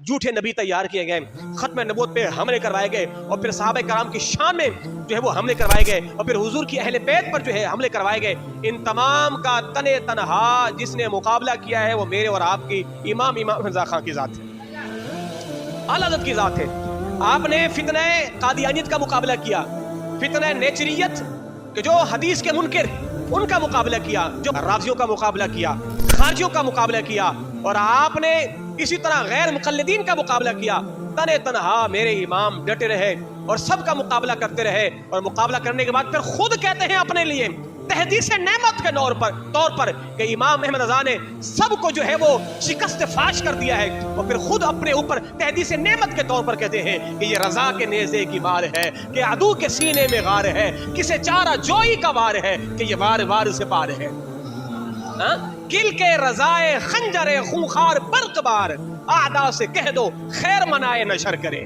جھوٹے نبی تیار کیے گئے، ختم نبوت پہ حملے کروائے گئے، اور پھر صحابہ کرام کی شان میں جو ہے وہ حملے کروائے گئے، اور پھر حضور کی اہل بیت پر جو ہے حملے کروائے گئے۔ ان تمام کا تنے تنہا جس نے مقابلہ کیا ہے وہ میرے اور آپ کی امام رضا خان کی ذات ہے، اعلیٰ حضرت کی ذات ہے۔ آپ نے فتنہ قادیانیت کا مقابلہ کیا، فتنہ نیچریت کہ جو حدیث کے منکر ان کا مقابلہ کیا، جو رافضیوں کا مقابلہ کیا، خارجیوں کا مقابلہ کیا، اور آپ نے اسی طرح غیر مقلدین کا مقابلہ کیا۔ تنے تنہا میرے امام ڈٹے رہے اور سب کا مقابلہ کرتے رہے، اور مقابلہ کرنے کے بعد پھر خود کہتے ہیں اپنے لیے تحدیث نعمت کے طور پر کہ امام احمد رضا نے سب کو جو ہے وہ شکست فاش کر دیا ہے، اور پھر خود اپنے اوپر تحدیث نعمت کے طور پر کہتے ہیں کہ یہ رضا کے نیزے کی مار ہے، کہ عدو کے سینے میں غار ہے، کسے چارہ جوئی کا وار ہے، کہ یہ وار وار سے پار ہے۔ کل کے رضائے خنجر خونخوار برق بار، اعداء سے کہہ دو خیر منائے نشر کرے۔